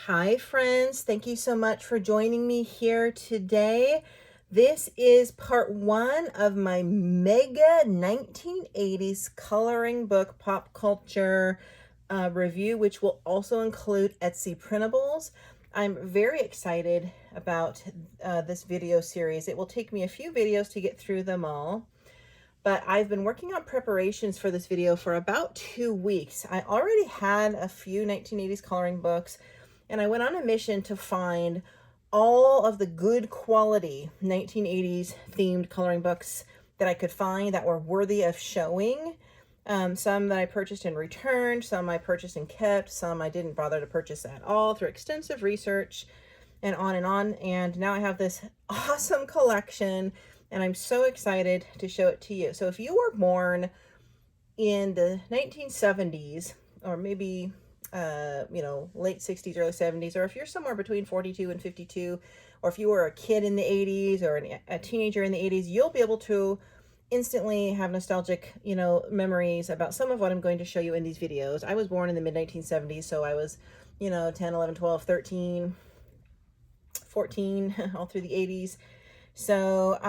Hi friends, thank you so much for joining me here today. This is part one of my mega 1980s coloring book pop culture review, which will also include Etsy printables. I'm very excited about this video series. It will take me a few videos to get through them all, but I've been working on preparations for this video for about 2 weeks. I already had a few 1980s coloring books, and I went on a mission to find all of the good quality 1980s themed coloring books that I could find that were worthy of showing. Some that I purchased and returned, some I purchased and kept, some I didn't bother to purchase at all through extensive research and on and on. And now I have this awesome collection and I'm so excited to show it to you. So if you were born in the 1970s, or maybe late 60s, early 70s, or if you're somewhere between 42 and 52, or if you were a kid in the 80s or a teenager in the 80s, you'll be able to instantly have nostalgic, memories about some of what I'm going to show you in these videos. I was born in the mid 1970s, so I was, 10, 11, 12, 13, 14, all through the 80s. So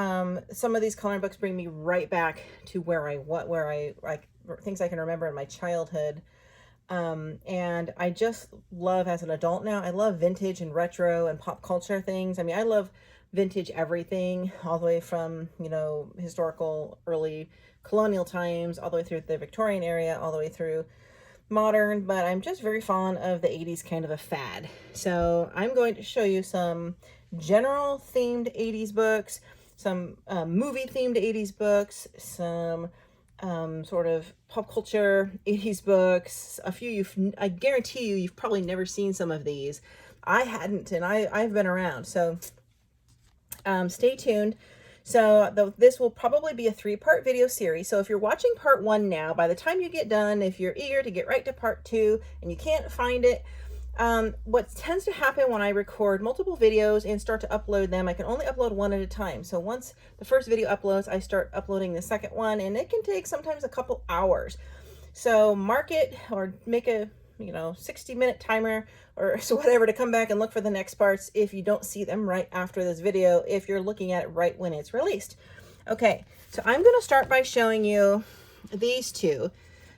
some of these coloring books bring me right back to where I things I can remember in my childhood. And I just love, as an adult now, I love vintage and retro and pop culture things. I mean, I love vintage everything, all the way from, historical early colonial times, all the way through the Victorian area, all the way through modern, but I'm just very fond of the 80s kind of a fad. So I'm going to show you some general themed 80s books, some movie themed 80s books, some sort of pop culture 80s books, a few I guarantee you've probably never seen some of these. I hadn't, and I've been around, so stay tuned. So this will probably be a 3-part video series. So if you're watching part 1 now, by the time you get done, if you're eager to get right to part 2 and you can't find it, what tends to happen when I record multiple videos and start to upload them, I can only upload one at a time. So once the first video uploads, I start uploading the second one, and it can take sometimes a couple hours. So mark it or make a 60-minute timer or so whatever to come back and look for the next parts if you don't see them right after this video, if you're looking at it right when it's released. Okay, so I'm going to start by showing you these two.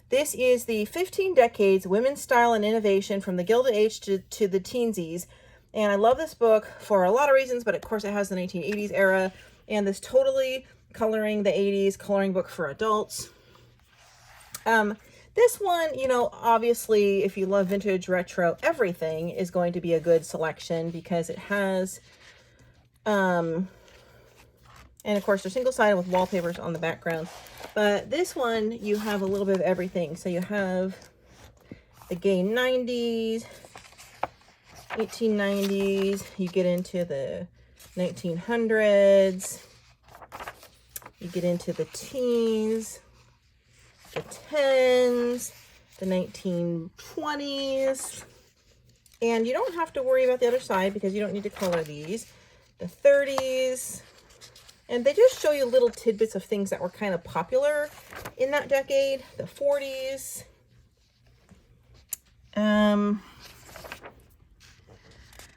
This is the 15 Decades Women's Style and Innovation from the Gilded Age to the Teensies. And I love this book for a lot of reasons, but of course it has the 1980s era and this totally coloring the 80s coloring book for adults. This one, obviously, if you love vintage, retro, everything is going to be a good selection because it has, and of course, they're single-sided with wallpapers on the background. But this one, you have a little bit of everything. So you have the gay 90s, 1890s, you get into the 1900s, you get into the teens, the 10s, the 1920s, and you don't have to worry about the other side because you don't need to color these. The 30s, and they just show you little tidbits of things that were kind of popular in that decade. The 40s.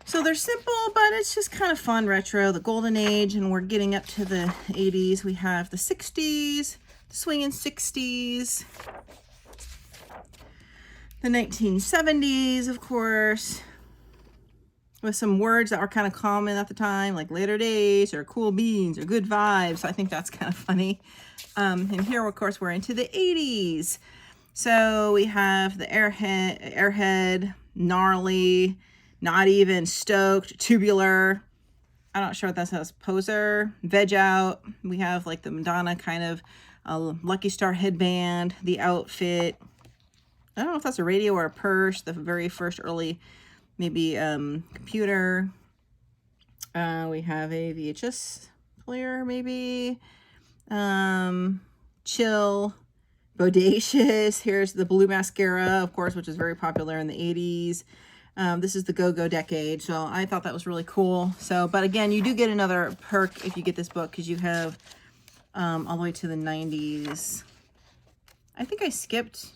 So they're simple, but it's just kind of fun retro. The golden age, and we're getting up to the 80s. We have the 60s, the swinging 60s, the 1970s, of course, with some words that were kind of common at the time, like later days or cool beans or good vibes. I think that's kind of funny. And here, of course, we're into the 80s. So we have the airhead, gnarly, not even, stoked, tubular. I'm not sure what that says. Poser, veg out. We have like the Madonna kind of Lucky Star headband, the outfit. I don't know if that's a radio or a purse. The very first early, maybe computer. We have a VHS player, maybe. Chill, bodacious. Here's the blue mascara, of course, which is very popular in the 80s. This is the go-go decade, so I thought that was really cool. So, but again, you do get another perk if you get this book because you have all the way to the 90s. I think I skipped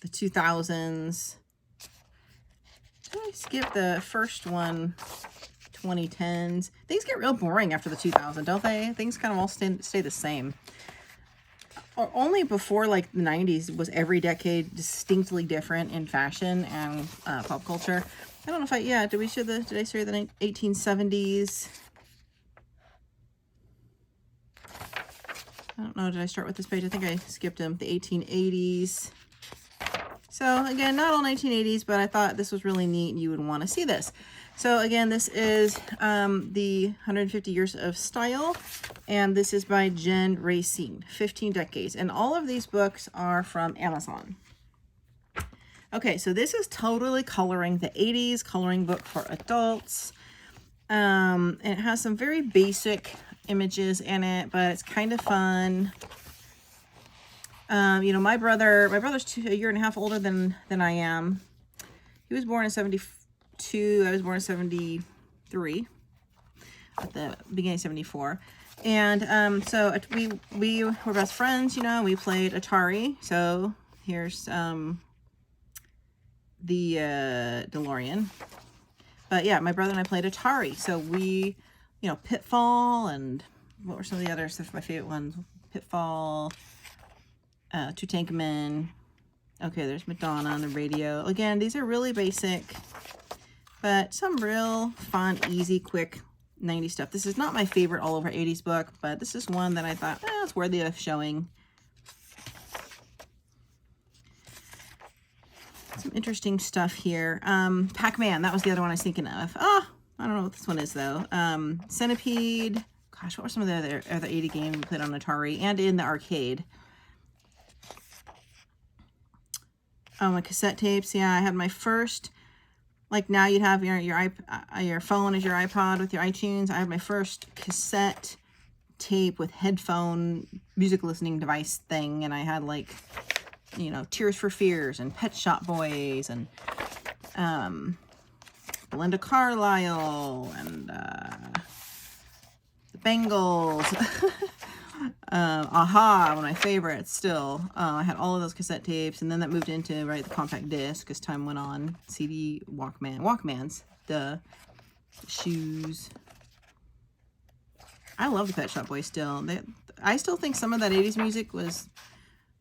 the 2000s. I skip the first one, 2010s. Things get real boring after the 2000s, don't they? Things kind of all stay the same. Or only before like the 90s was every decade distinctly different in fashion and pop culture. I don't know if did I show the 1870s? I don't know, did I start with this page? I think I skipped them. The 1880s. So again, not all 1980s, but I thought this was really neat and you would want to see this. So again, this is the 150 Years of Style, and this is by Jen Racine, 15 Decades. And all of these books are from Amazon. Okay, so this is totally coloring the 80s, coloring book for adults. And it has some very basic images in it, but it's kind of fun. You know, my brother's a year and a half older than I am. He was born in 72. I was born in 73, at the beginning of 74. And so we were best friends, you know. We played Atari. So here's the DeLorean. But yeah, my brother and I played Atari. So we, you know, Pitfall, and what were some of the others? My favorite ones: Pitfall, Tutankhamun. Okay, there's Madonna on the radio. Again, these are really basic, but some real fun, easy, quick 90s stuff. This is not my favorite all over 80s book, but this is one that I thought, it's worthy of showing. Some interesting stuff here. Pac-Man, that was the other one I was thinking of. I don't know what this one is though. Centipede. Gosh, what were some of the other 80 games we played on Atari and in the arcade? Oh, my cassette tapes. Yeah, I had my first, like now you'd have your phone as your iPod with your iTunes. I had my first cassette tape with headphone music listening device thing, and I had like, you know, Tears for Fears and Pet Shop Boys and Belinda Carlisle and the Bengals. Aha, one of my favorites still. I had all of those cassette tapes, and then that moved into the compact disc as time went on. CD, Walkmans, the shoes. I love the Pet Shop Boys still. I still think some of that 80s music was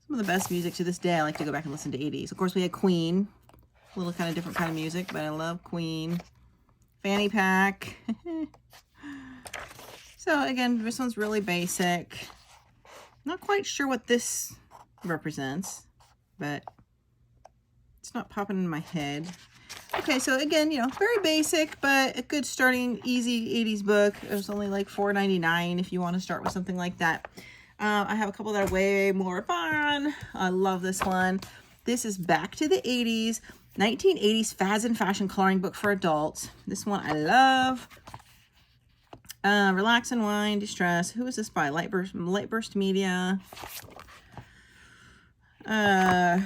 some of the best music to this day. I like to go back and listen to 80s. Of course, we had Queen, a little kind of different kind of music, but I love Queen. Fanny Pack. So again, this one's really basic. Not quite sure what this represents, but it's not popping in my head. Okay, so again, you know, very basic, but a good starting, easy 80s book. It was only like $4.99 if you want to start with something like that. I have a couple that are way more fun. I love this one. This is Back to the 80s, 1980s Fads and Fashion Coloring Book for Adults. This one I love. Relax and Wine, Distress. Who is this by? Lightburst Media. No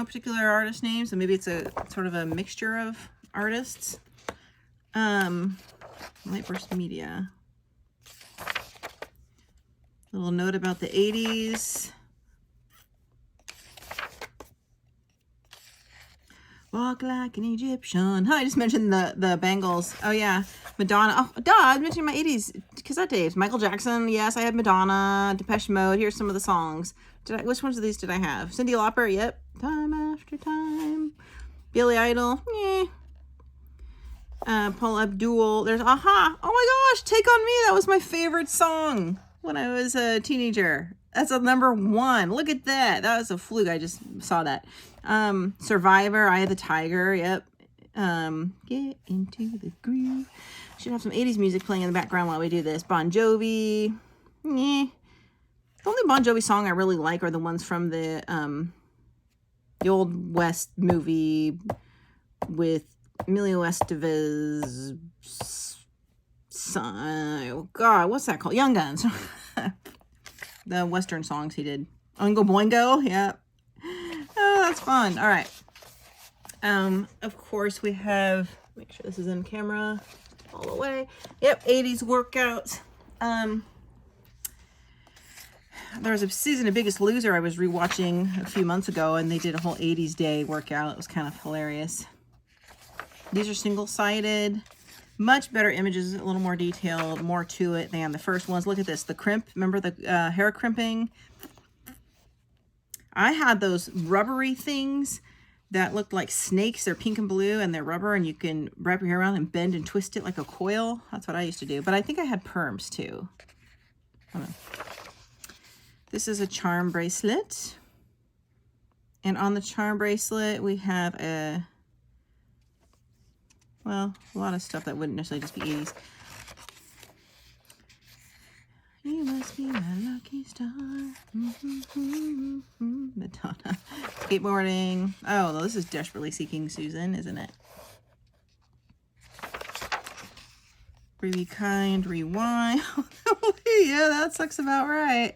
particular artist name, so maybe it's a sort of a mixture of artists. Lightburst Media. A little note about the 80s. Walk like an Egyptian. Huh, I just mentioned the Bengals. Oh yeah, Madonna. Oh, duh, I mentioned my 80s cassette tapes. Michael Jackson. Yes, I had Madonna. Depeche Mode. Here's some of the songs. Which ones of these did I have? Cyndi Lauper. Yep. Time After Time. Billy Idol. Yeah. Paul Abdul. There's Aha. Oh my gosh, Take on Me. That was my favorite song when I was a teenager. That's a #1. Look at that. That was a fluke. I just saw that. Survivor, Eye of the Tiger. Yep. Get into the groove. Should have some 80s music playing in the background while we do this. Bon Jovi. The only Bon Jovi song I really like are the ones from the Old West movie with Emilio Estevez's son. Oh God, what's that called? Young Guns. The Western songs he did. Oingo Boingo. Yep. Oh, that's fun. All right. Of course we have, make sure this is in camera all the way. Yep, 80s workouts. There was a season of Biggest Loser I was rewatching a few months ago, and they did a whole 80s day workout. It was kind of hilarious. These are single-sided. Much better images, a little more detailed, more to it than the first ones. Look at this, the crimp. Remember the hair crimping? I had those rubbery things that looked like snakes. They're pink and blue and they're rubber, and you can wrap your hair around and bend and twist it like a coil. That's what I used to do. But I think I had perms too. Hold on. This is a charm bracelet. And on the charm bracelet, we have well, a lot of stuff that wouldn't necessarily just be 80s. You must be my lucky star. Madonna. Skateboarding. Oh, well, this is Desperately Seeking Susan, isn't it? Be kind, rewind. Yeah, that sucks about right.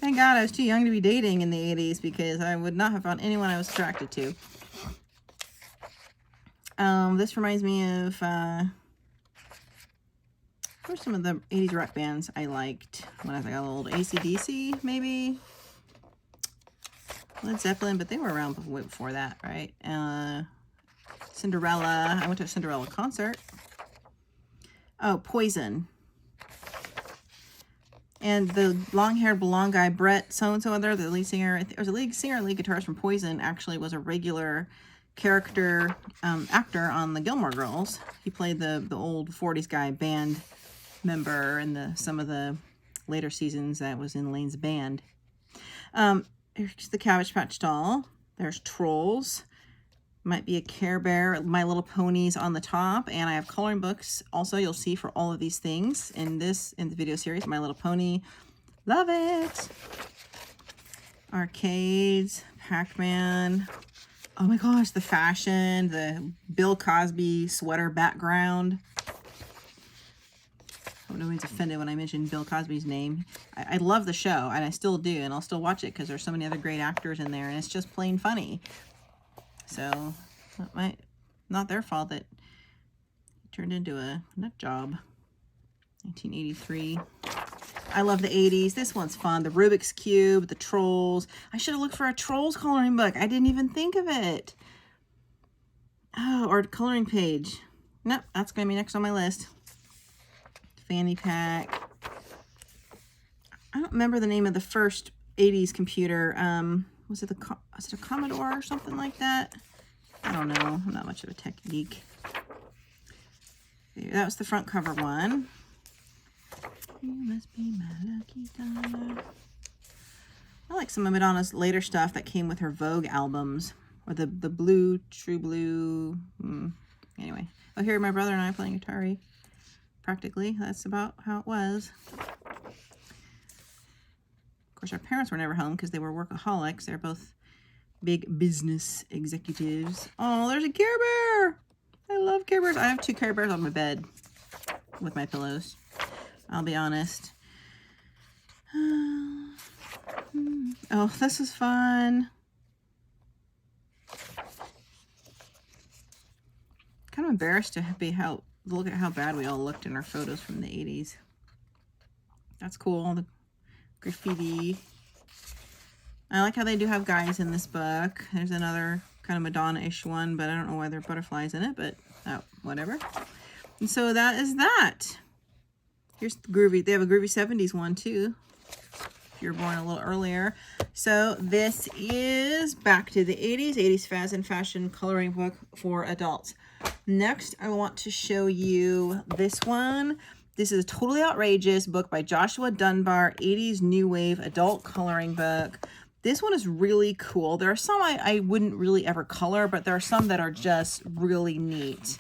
Thank God I was too young to be dating in the 80s, because I would not have found anyone I was attracted to. This reminds me of, what are some of the 80s rock bands I liked when I was like a little old? AC/DC, maybe? Led Zeppelin, but they were around way before that, right? Cinderella. I went to a Cinderella concert. Oh, Poison. And the long-haired blonde guy, Brett so-and-so other, the lead singer, it was a lead singer and lead guitarist from Poison, actually was a regular character actor on the Gilmore Girls. He played the old 40s guy band member in some of the later seasons that was in Lane's band. Here's the Cabbage Patch doll. There's Trolls. Might be a Care Bear. My Little Ponies on the top. And I have coloring books. Also, you'll see for all of these things in the video series. My Little Pony. Love it. Arcades. Pac-Man. Oh my gosh, the fashion. The Bill Cosby sweater background. I hope nobody's offended when I mention Bill Cosby's name. I love the show, and I still do, and I'll still watch it because there's so many other great actors in there, and it's just plain funny. So, not their fault that it turned into a nut job. 1983. I love the 80s. This one's fun. The Rubik's Cube, the Trolls. I should have looked for a Trolls coloring book. I didn't even think of it. Oh, or coloring page. Nope, that's going to be next on my list. Fanny pack. I don't remember the name of the first 80s computer. Was it a Commodore or something like that? I don't know. I'm not much of a tech geek. That was the front cover one. You must be my lucky star. I like some of Madonna's later stuff that came with her Vogue albums. Or the blue, True Blue. Anyway. Oh, here my brother and I playing Atari. Practically. That's about how it was. Of course, our parents were never home because they were workaholics. They're both big business executives. Oh, there's a Care Bear. I love Care Bears. I have 2 Care Bears on my bed with my pillows. I'll be honest. Oh, this is fun. Kind of embarrassed to look at how bad we all looked in our photos from the 80s. That's cool. The graffiti. I like how they do have guys in this book. There's another kind of Madonna-ish one, but I don't know why there are butterflies in it, but whatever. And so that is that. Here's the groovy. They have a groovy 70s one too. If you're born a little earlier. So this is back to the 80s. 80s fads and fashion coloring book for adults. Next, I want to show you this one. This is a totally outrageous book by Joshua Dunbar, 80s New Wave adult coloring book. This one is really cool. There are some I wouldn't really ever color, but there are some that are just really neat.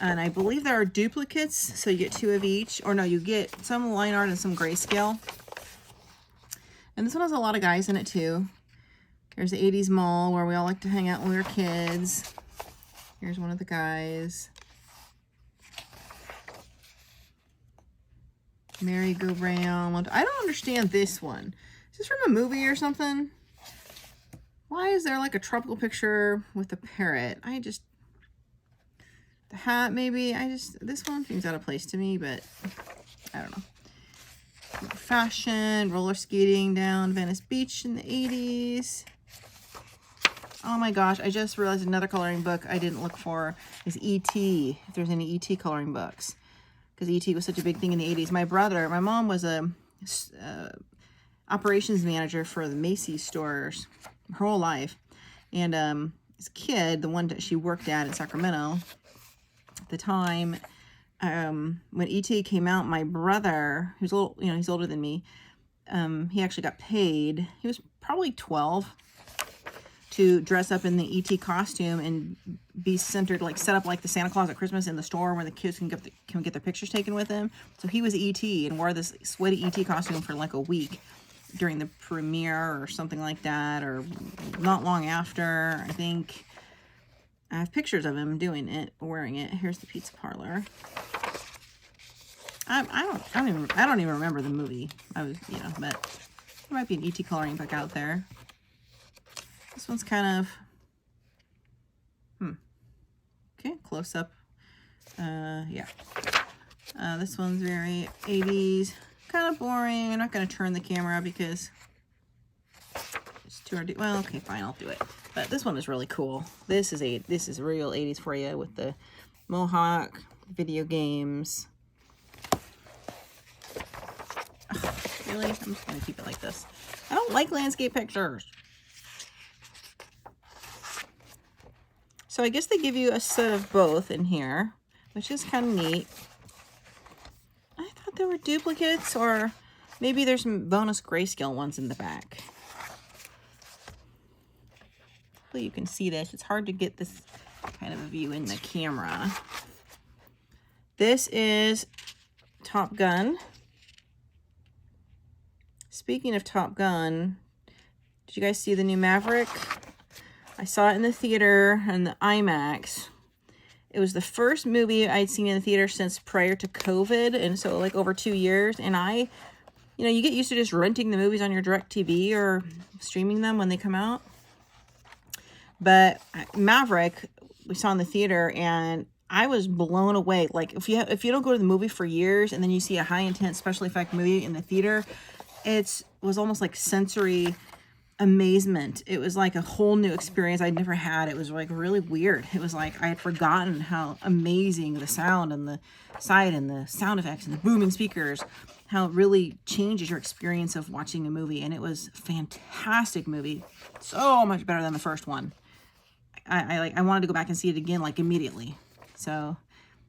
And I believe there are duplicates, so you get 2 of each. Or no, you get some line art and some grayscale. And this one has a lot of guys in it too. There's the 80s mall where we all like to hang out when we were kids. Here's one of the guys. Merry-go-round. I don't understand this one. Is this from a movie or something? Why is there like a tropical picture with a parrot? The hat maybe. This one seems out of place to me, but I don't know. Fashion, roller skating down Venice Beach in the 80s. Oh my gosh, I just realized another coloring book I didn't look for is E.T., if there's any E.T. coloring books. Because E.T. was such a big thing in the 80s. My mom was a operations manager for the Macy's stores her whole life. And as a kid, the one that she worked at in Sacramento at the time, when E.T. came out, my brother, who's a little, he's older than me, he actually got paid. He was probably 12 to dress up in the E.T. costume and be centered, like set up like the Santa Claus at Christmas in the store where the kids can get their pictures taken with him. So he was E.T. and wore this sweaty E.T. costume for like a week during the premiere or something like that, or not long after. I think I have pictures of him doing it, wearing it. Here's the pizza parlor. I don't even remember the movie. But there might be an E.T. coloring book out there. This one's kind of, okay, close up. Yeah. This one's very 80s, kind of boring. I'm not going to turn the camera because it's too hard to, well, okay, fine, I'll do it. But this one is really cool. This is real 80s for you with the mohawk, video games. Ugh, really? I'm just going to keep it like this. I don't like landscape pictures. So I guess they give you a set of both in here, which is kind of neat. I thought there were duplicates, or maybe there's some bonus grayscale ones in the back. Hopefully you can see this. It's hard to get this kind of a view in the camera. This is Top Gun. Speaking of Top Gun, did you guys see the new Maverick? I saw it in the theater and the IMAX. It was the first movie I'd seen in the theater since prior to COVID, and so like over 2 years. And you get used to just renting the movies on your DirecTV or streaming them when they come out. But Maverick, we saw in the theater, and I was blown away. Like if you don't go to the movie for years and then you see a high intense special effect movie in the theater, it was almost like sensory amazement. It was like a whole new experience I'd never had. It was like really weird. It was like I had forgotten how amazing the sound and the sight and the sound effects and the booming speakers, how it really changes your experience of watching a movie. And it was a fantastic movie. So much better than the first one. I wanted to go back and see it again like immediately. So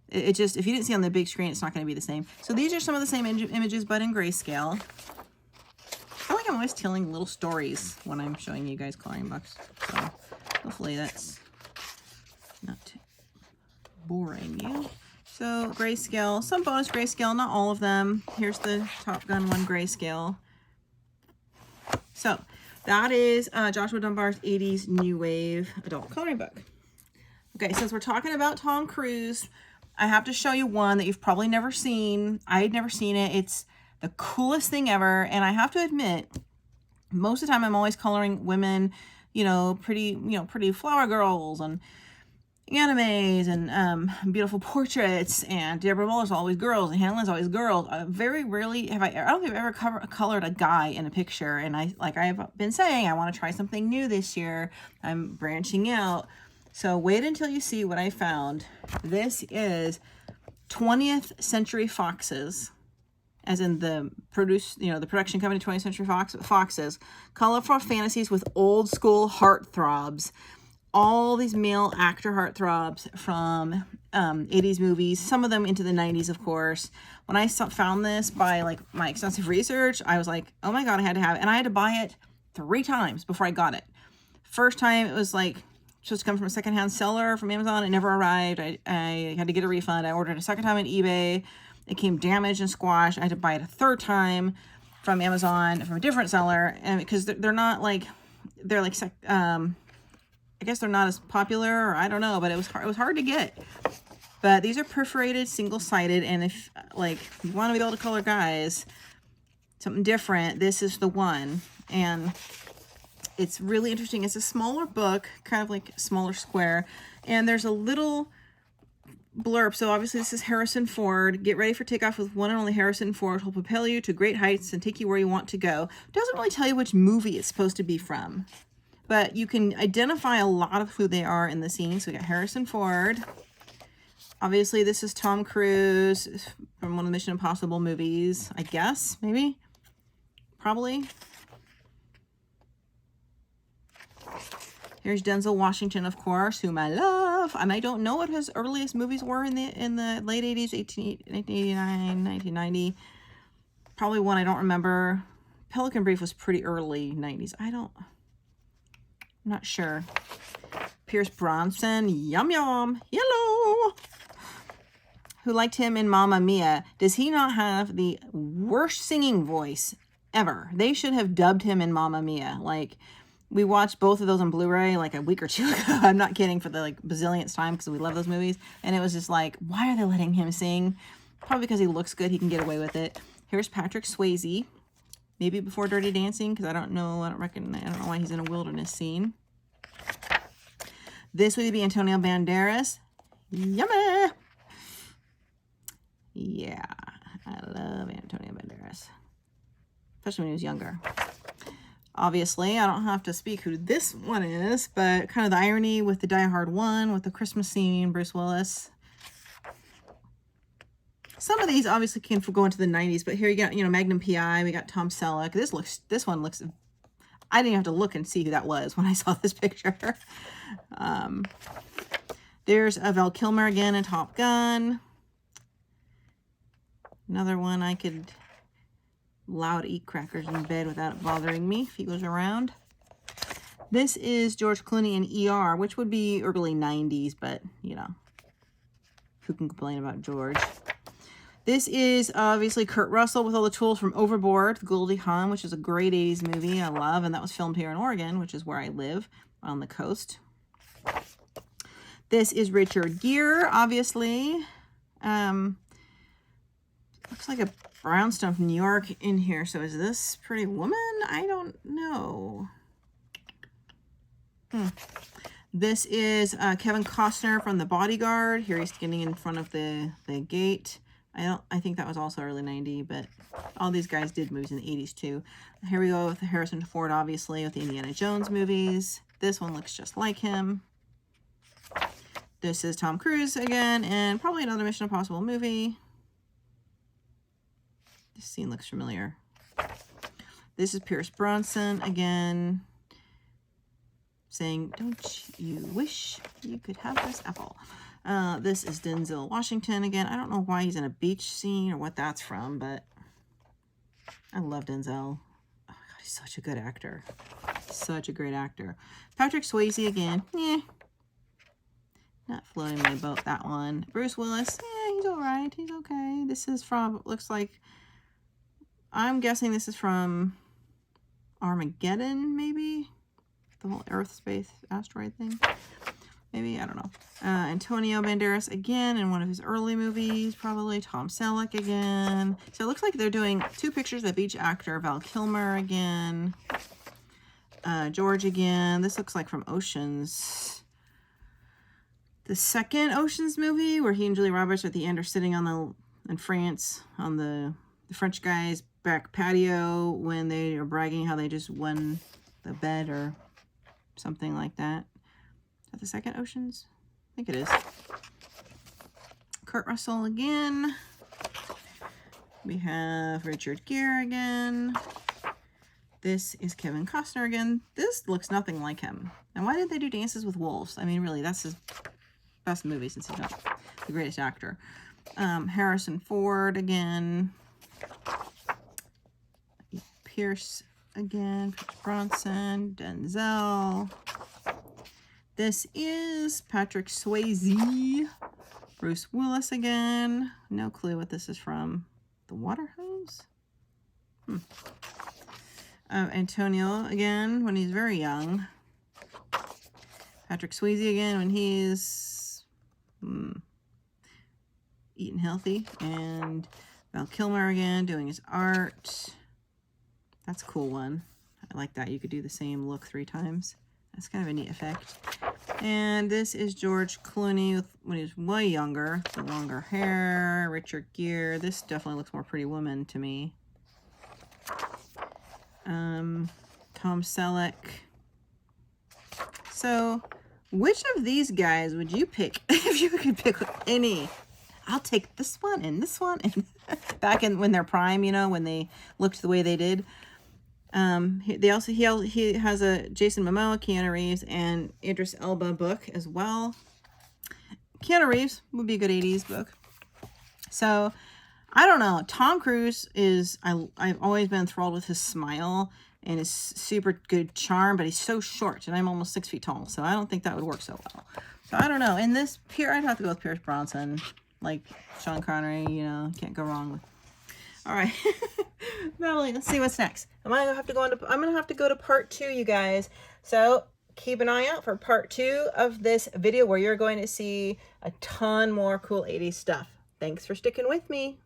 it just, if you didn't see it on the big screen, it's not going to be the same. So these are some of the same images, but in grayscale. I feel like I'm always telling little stories when I'm showing you guys coloring books. So hopefully that's not too boring you. So grayscale, some bonus grayscale, not all of them. Here's the Top Gun 1 grayscale. So that is Joshua Dunbar's 80s New Wave adult coloring book. Okay, since we're talking about Tom Cruise, I have to show you one that you've probably never seen. I had never seen it. It's the coolest thing ever. And I have to admit, most of the time I'm always coloring women, pretty flower girls and animes and beautiful portraits, and Deborah Muller's always girls and Hannah Lynn's always girls. Very rarely have I don't think I've ever colored a guy in a picture. And I've been saying I want to try something new this year. I'm branching out. So wait until you see what I found. This is 20th Century Foxes, as in the production company 20th Century Foxes, colorful fantasies with old school heartthrobs. All these male actor heartthrobs from 80s movies, some of them into the 90s, of course. When I found this by like my extensive research, I was like, oh my God, I had to have it. And I had to buy it 3 times before I got it. First time it was like supposed to come from a secondhand seller from Amazon. It never arrived. I had to get a refund. I ordered a second time on eBay. It came damaged and squashed. I had to buy it a 3rd time from Amazon from a different seller, and because they're not like, they're like I guess they're not as popular, or I don't know, but it was hard to get. But these are perforated, single-sided, and if you want to be able to color guys something different, this is the one. And it's really interesting. It's a smaller book, kind of like smaller square, and there's a little blurb. So obviously this is Harrison Ford. Get ready for takeoff with one and only Harrison Ford, who'll propel you to great heights and take you where you want to go. It doesn't really tell you which movie it's supposed to be from. but you can identify a lot of who they are in the scene. So we got Harrison Ford. Obviously, this is Tom Cruise from one of the Mission Impossible movies, I guess, maybe, probably. Here's Denzel Washington, of course, whom I love. And I don't know what his earliest movies were in the late 80s, 1989, 1990. Probably one I don't remember. Pelican Brief was pretty early 90s. I'm not sure. Pierce Bronson, yum yum, yellow. Who liked him in Mamma Mia. Does he not have the worst singing voice ever? They should have dubbed him in Mamma Mia. Like, we watched both of those on Blu-ray like a week or two ago. I'm not kidding, for the like bazillionth time, because we love those movies. And it was just like, why are they letting him sing? Probably because he looks good. He can get away with it. Here's Patrick Swayze. Maybe before Dirty Dancing, because I don't know why he's in a wilderness scene. This would be Antonio Banderas. Yummy! Yeah, I love Antonio Banderas, especially when he was younger. Obviously, I don't have to speak who this one is, but kind of the irony with the Die Hard 1, with the Christmas scene, Bruce Willis. Some of these obviously can go into the 90s, but here you got, Magnum P.I., we got Tom Selleck. This one looks, I didn't even have to look and see who that was when I saw this picture. There's Val Kilmer again in Top Gun. Another one I could loud eat crackers in bed without it bothering me if he goes around. This is George Clooney in ER, which would be early 90s, but, who can complain about George? This is obviously Kurt Russell with all the tools from Overboard, Goldie Hawn, which is a great 80s movie I love, and that was filmed here in Oregon, which is where I live, on the coast. This is Richard Gere, obviously. Looks like a brownstone from New York in here. So is this Pretty Woman? I don't know. This is Kevin Costner from The Bodyguard. Here he's getting in front of the gate. I think that was also early 90, but all these guys did movies in the 80s too. Here we go with Harrison Ford, obviously, with the Indiana Jones movies. This one looks just like him. This is Tom Cruise again, and probably another Mission Impossible movie. This scene looks familiar. This is Pierce Bronson again, saying, "Don't you wish you could have this apple?" This is Denzel Washington again. I don't know why he's in a beach scene or what that's from, but I love Denzel. Oh my God, he's such a good actor. Such a great actor. Patrick Swayze again. Not floating my boat, that one. Bruce Willis. He's all right. He's okay. This is from, looks like, I'm guessing this is from Armageddon, maybe? The whole Earth space asteroid thing. Maybe, I don't know. Antonio Banderas again in one of his early movies, probably. Tom Selleck again. So it looks like they're doing 2 pictures of each actor. Val Kilmer again. George again. This looks like from Oceans. The second Oceans movie, where he and Julia Roberts at the end are sitting in France on the French guy's back patio when they are bragging how they just won the bet or something like that. Is that the second Oceans? I think it is. Kurt Russell again. We have Richard Gere again. This is Kevin Costner again. This looks nothing like him. And why did they do Dances with Wolves? I mean, really, that's his best movie since he's not the greatest actor. Harrison Ford again. Pierce again. Pierce Bronson. Denzel. This is Patrick Swayze. Bruce Willis again. No clue what this is from. The Water Hose? Antonio again when he's very young. Patrick Swayze again when he's eating healthy. And Val Kilmer again doing his art. That's a cool one. I like that. You could do the same look 3 times. That's kind of a neat effect. And this is George Clooney when he was way younger. The longer hair. Richard Gere. This definitely looks more Pretty Woman to me. Tom Selleck. So, which of these guys would you pick if you could pick any? I'll take this one and this one, and back in when they're prime, you know, when they looked the way they did. He has a Jason Momoa, Keanu Reeves, and Idris Elba book as well. Keanu Reeves would be a good 80s book. So, I don't know. Tom Cruise is, I've always been enthralled with his smile and his super good charm, but he's so short, and I'm almost 6 feet tall, so I don't think that would work so well. So, I don't know. In this, I'd have to go with Pierce Bronson, like Sean Connery, you know, can't go wrong with. All right, Natalie, let's see what's next. I'm gonna have to go to part 2, you guys. So keep an eye out for part 2 of this video, where you're going to see a ton more cool 80s stuff. Thanks for sticking with me.